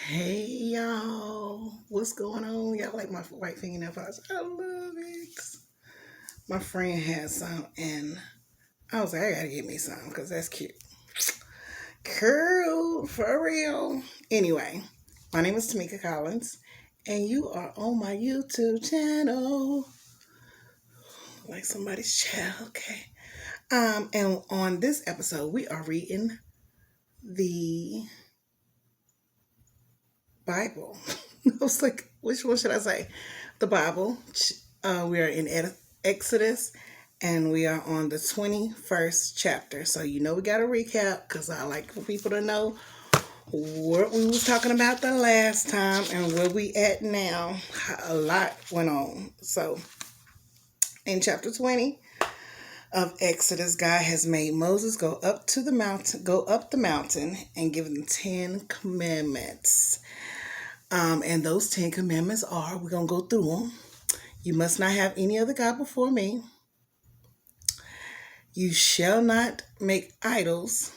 Hey y'all, what's going on? Y'all like my white fingernail polish? I love it. My friend had some, and I was like, I gotta get me some because that's cute. Curl for real. Anyway, my name is Tamika Collins, and you are on my YouTube channel. Like somebody's child, okay. And on this episode, we are reading the Bible. I was like, which one should I say? The Bible. We are in Exodus, and we are on the 21st chapter. So we got to recap because I like for people to know what we was talking about the last time and where we at now. A lot went on. So in chapter 20 of Exodus, God has made Moses go up the mountain and give them 10 commandments. And those 10 commandments are, we're going to go through them. You must not have any other God before me. You shall not make idols.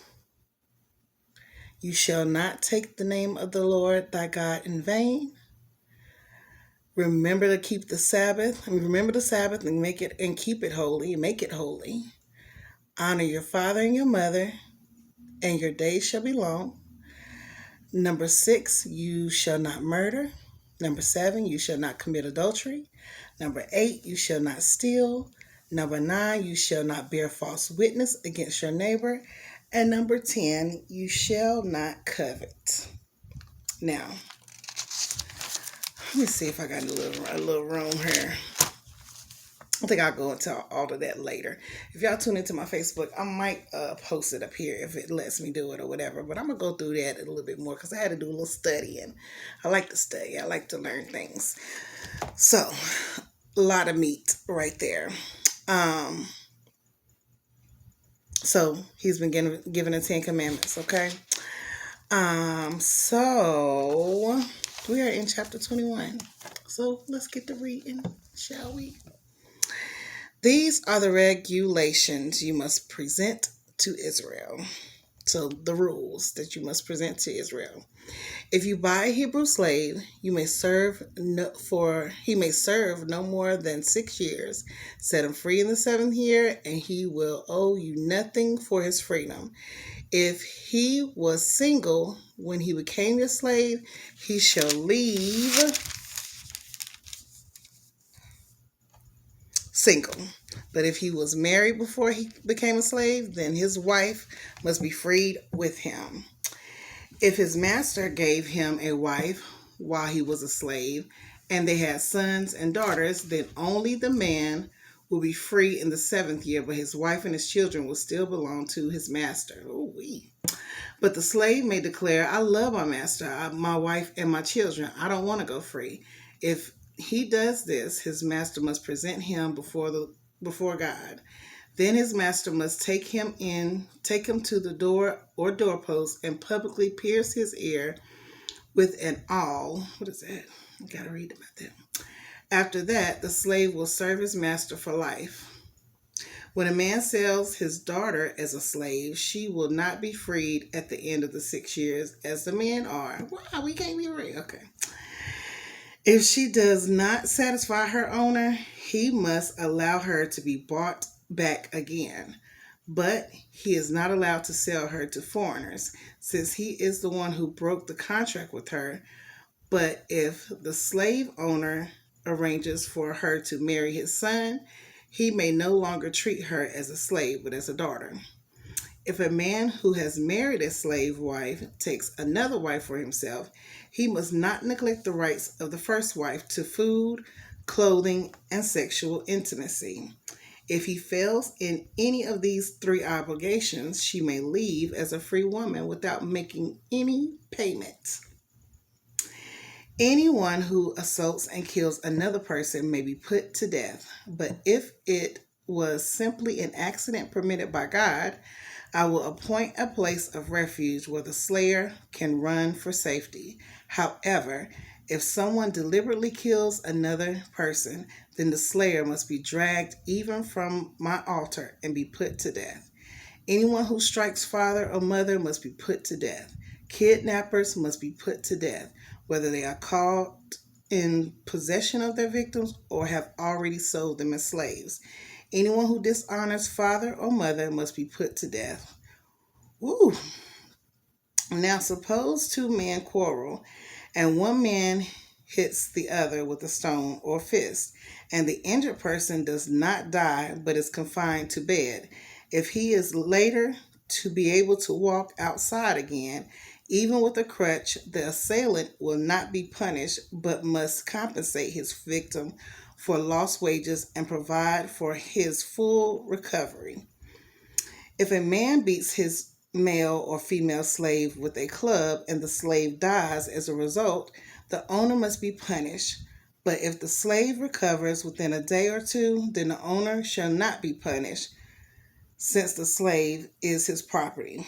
You shall not take the name of the Lord thy God in vain. Remember to keep the Sabbath. Remember the Sabbath and make it and keep it holy. Make it holy. Honor your father and your mother, and your days shall be long. Number 6, you shall not murder. Number 7, you shall not commit adultery. Number 8, you shall not steal. Number 9, you shall not bear false witness against your neighbor. And number 10, you shall not covet. Now, let me see if I got a little room here. I think I'll go into all of that later. If y'all tune into my Facebook, I might post it up here if it lets me do it or whatever. But I'm going to go through that a little bit more because I had to do a little studying. I like to study. I like to learn things. So, a lot of meat right there. So, he's been given the 10 commandments, okay? So, we are in chapter 21. So, let's get to reading, shall we? These are the regulations you must present to Israel. So the rules that you must present to Israel. If you buy a Hebrew slave, he may serve no more than 6 years. Set him free in the 7th year, and he will owe you nothing for his freedom. If he was single when he became your slave, he shall leave single. But if he was married before he became a slave, then his wife must be freed with him. If his master gave him a wife while he was a slave, and they had sons and daughters, then only the man will be free in the 7th year, but his wife and his children will still belong to his master. Ooh-wee. But the slave may declare, I love my master, my wife, and my children. I don't want to go free. If he does this, his master must present him before God. Then his master must take him to the door or doorpost and publicly pierce his ear with an awl. What is that? I gotta read about that. After that, the slave will serve his master for life. When a man sells his daughter as a slave, she will not be freed at the end of the 6 years as the men are. Wow, we can't be free. Okay. If she does not satisfy her owner, he must allow her to be bought back again. But he is not allowed to sell her to foreigners, since he is the one who broke the contract with her. But if the slave owner arranges for her to marry his son, he may no longer treat her as a slave, but as a daughter. If a man who has married a slave wife takes another wife for himself, he must not neglect the rights of the first wife to food, clothing, and sexual intimacy. If he fails in any of these 3 obligations, she may leave as a free woman without making any payment. Anyone who assaults and kills another person may be put to death, but if it was simply an accident permitted by God, I will appoint a place of refuge where the slayer can run for safety. However, if someone deliberately kills another person, then the slayer must be dragged even from my altar and be put to death. Anyone who strikes father or mother must be put to death. Kidnappers must be put to death, whether they are caught in possession of their victims or have already sold them as slaves. Anyone who dishonors father or mother must be put to death. Ooh. Now, suppose two men quarrel, and one man hits the other with a stone or fist, and the injured person does not die but is confined to bed. If he is later to be able to walk outside again, even with a crutch, the assailant will not be punished but must compensate his victim for lost wages and provide for his full recovery. If a man beats his male or female slave with a club and the slave dies as a result, the owner must be punished. But if the slave recovers within a day or two, then the owner shall not be punished, since the slave is his property.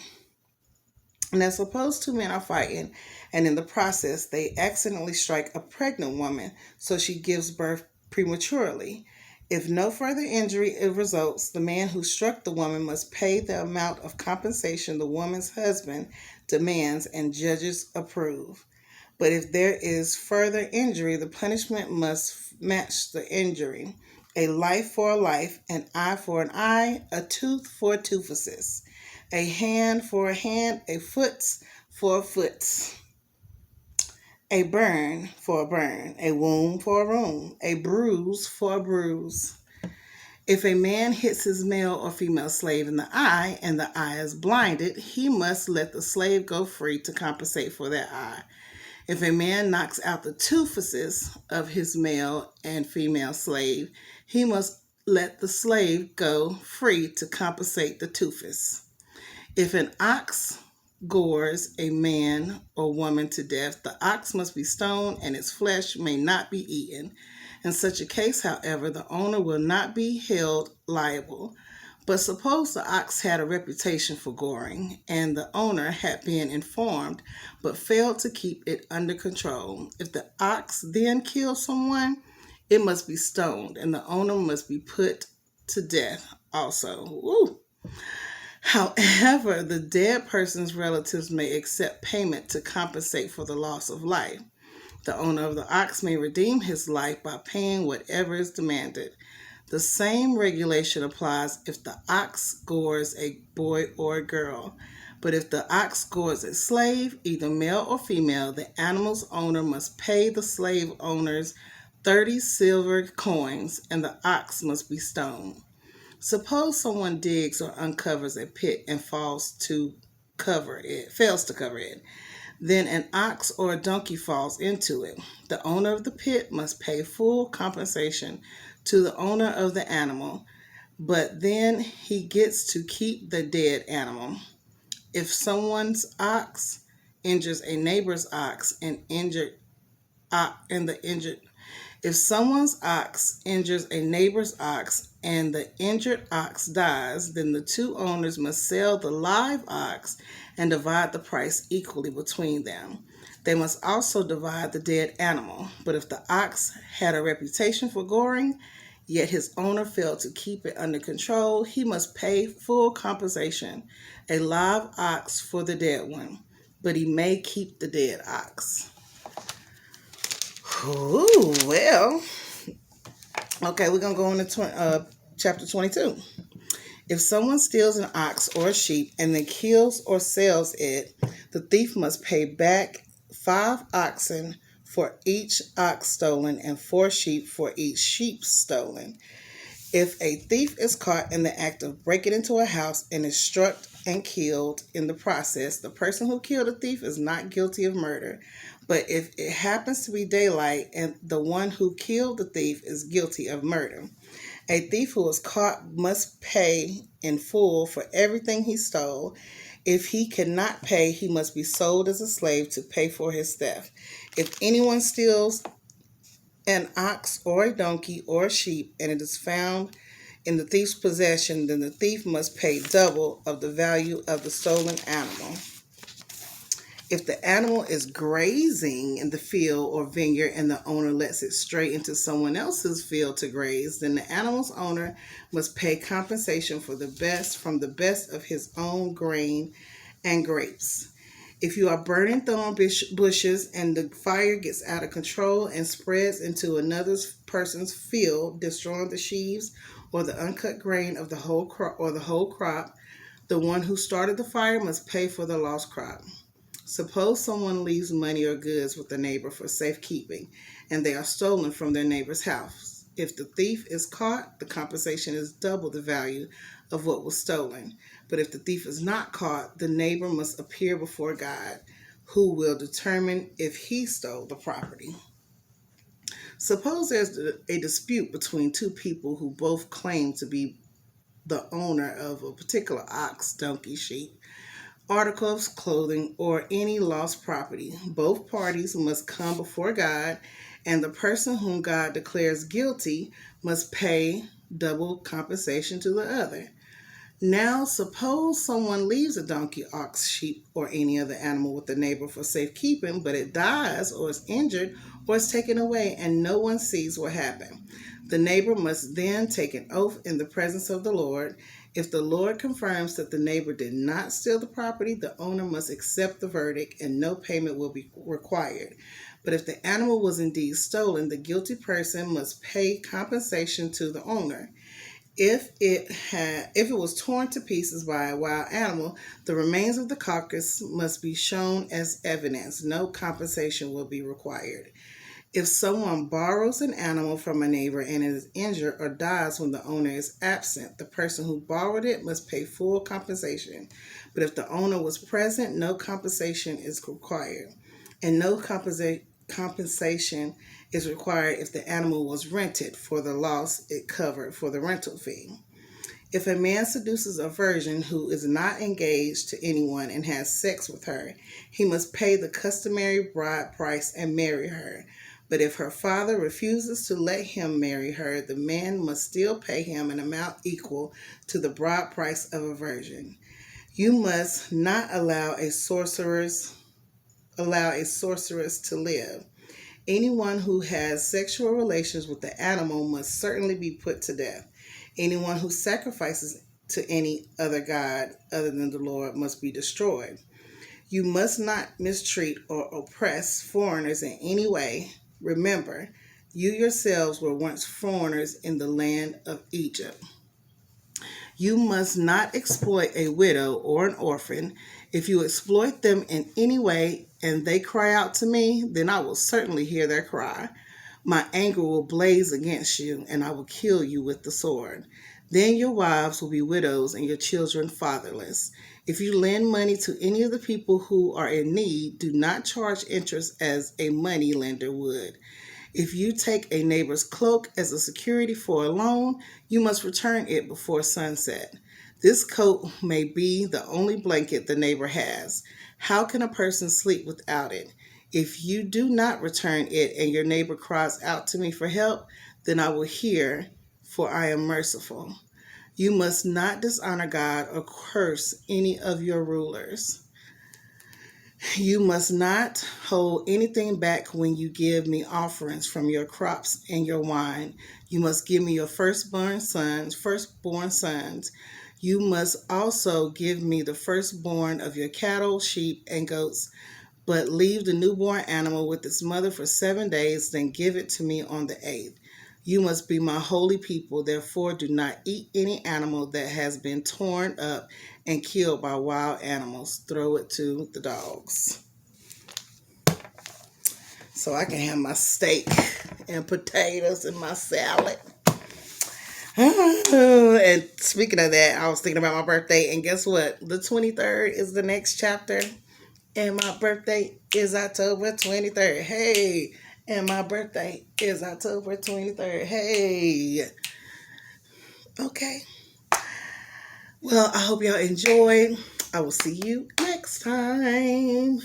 Now, suppose two men are fighting, and in the process, they accidentally strike a pregnant woman, so she gives birth prematurely. If no further injury results, the man who struck the woman must pay the amount of compensation the woman's husband demands and judges approve. But if there is further injury, the punishment must match the injury. A life for a life, an eye for an eye, a tooth for a tooth, a hand for a hand, a foot for a foot, a burn for a burn, a wound for a wound, a bruise for a bruise. If a man hits his male or female slave in the eye and the eye is blinded, he must let the slave go free to compensate for that eye. If a man knocks out the toothes of his male and female slave, he must let the slave go free to compensate the toothes. If an ox gores a man or woman to death, the ox must be stoned and its flesh may not be eaten. In such a case, however, the owner will not be held liable. But suppose the ox had a reputation for goring, and the owner had been informed but failed to keep it under control. If the ox then kills someone, it must be stoned, and the owner must be put to death also. Woo. However, the dead person's relatives may accept payment to compensate for the loss of life. The owner of the ox may redeem his life by paying whatever is demanded. The same regulation applies if the ox gores a boy or a girl. But if the ox gores a slave, either male or female, the animal's owner must pay the slave owners 30 silver coins, and the ox must be stoned. Suppose someone digs or uncovers a pit and fails to cover it. Then an ox or a donkey falls into it. The owner of the pit must pay full compensation to the owner of the animal, but then he gets to keep the dead animal. If someone's ox injures a neighbor's ox if someone's ox injures a neighbor's ox and the injured ox dies, then the two owners must sell the live ox and divide the price equally between them. They must also divide the dead animal. But if the ox had a reputation for goring, yet his owner failed to keep it under control, he must pay full compensation, a live ox for the dead one, but he may keep the dead ox. Ooh, well, okay, we're going to go on to chapter 22. If someone steals an ox or a sheep and then kills or sells it, the thief must pay back 5 oxen for each ox stolen and 4 sheep for each sheep stolen. If a thief is caught in the act of breaking into a house and is struck and killed in the process, the person who killed the thief is not guilty of murder. But if it happens to be daylight and the one who killed the thief is guilty of murder, a thief who is caught must pay in full for everything he stole. If he cannot pay, he must be sold as a slave to pay for his theft. If anyone steals an ox or a donkey or a sheep and it is found in the thief's possession, then the thief must pay double of the value of the stolen animal. If the animal is grazing in the field or vineyard and the owner lets it stray into someone else's field to graze, then the animal's owner must pay compensation from the best of his own grain and grapes. If you are burning thorn bushes and the fire gets out of control and spreads into another person's field, destroying the sheaves or the uncut grain of the whole crop, the one who started the fire must pay for the lost crop. Suppose someone leaves money or goods with a neighbor for safekeeping, and they are stolen from their neighbor's house. If the thief is caught, the compensation is double the value of what was stolen. But if the thief is not caught, the neighbor must appear before God, who will determine if he stole the property. Suppose there's a dispute between two people who both claim to be the owner of a particular ox, donkey, sheep, article of clothing, or any lost property. Both parties must come before God, and the person whom God declares guilty must pay double compensation to the other. Now, suppose someone leaves a donkey, ox, sheep, or any other animal with the neighbor for safekeeping, but it dies or is injured or is taken away, and no one sees what happened. The neighbor must then take an oath in the presence of the Lord. If the Lord confirms that the neighbor did not steal the property, the owner must accept the verdict and no payment will be required. But if the animal was indeed stolen, the guilty person must pay compensation to the owner. If it was torn to pieces by a wild animal, the remains of the carcass must be shown as evidence. No compensation will be required. If someone borrows an animal from a neighbor and is injured or dies when the owner is absent, the person who borrowed it must pay full compensation. But if the owner was present, no compensation is required. And no compensation is required if the animal was rented for the loss it covered for the rental fee. If a man seduces a virgin who is not engaged to anyone and has sex with her, he must pay the customary bride price and marry her. But if her father refuses to let him marry her, the man must still pay him an amount equal to the bride price of a virgin. You must not allow a sorceress to live. Anyone who has sexual relations with the animal must certainly be put to death. Anyone who sacrifices to any other god other than the Lord must be destroyed. You must not mistreat or oppress foreigners in any way. Remember, you yourselves were once foreigners in the land of Egypt. You must not exploit a widow or an orphan. If you exploit them in any way and they cry out to me, then I will certainly hear their cry. My anger will blaze against you, and I will kill you with the sword. Then your wives will be widows and your children fatherless. If you lend money to any of the people who are in need, do not charge interest as a money lender would. If you take a neighbor's cloak as a security for a loan, you must return it before sunset. This coat may be the only blanket the neighbor has. How can a person sleep without it? If you do not return it and your neighbor cries out to me for help, then I will hear, for I am merciful. You must not dishonor God or curse any of your rulers. You must not hold anything back when you give me offerings from your crops and your wine. You must give me your firstborn sons. You must also give me the firstborn of your cattle, sheep, and goats. But leave the newborn animal with its mother for 7 days, then give it to me on the 8th. You must be my holy people, therefore do not eat any animal that has been torn up and killed by wild animals. Throw it to the dogs. So I can have my steak and potatoes and my salad. And speaking of that, I was thinking about my birthday, and guess what? The 23rd is the next chapter, and my birthday is October 23rd. Hey! And my birthday is October 23rd. Hey! Okay. Well, I hope y'all enjoyed. I will see you next time.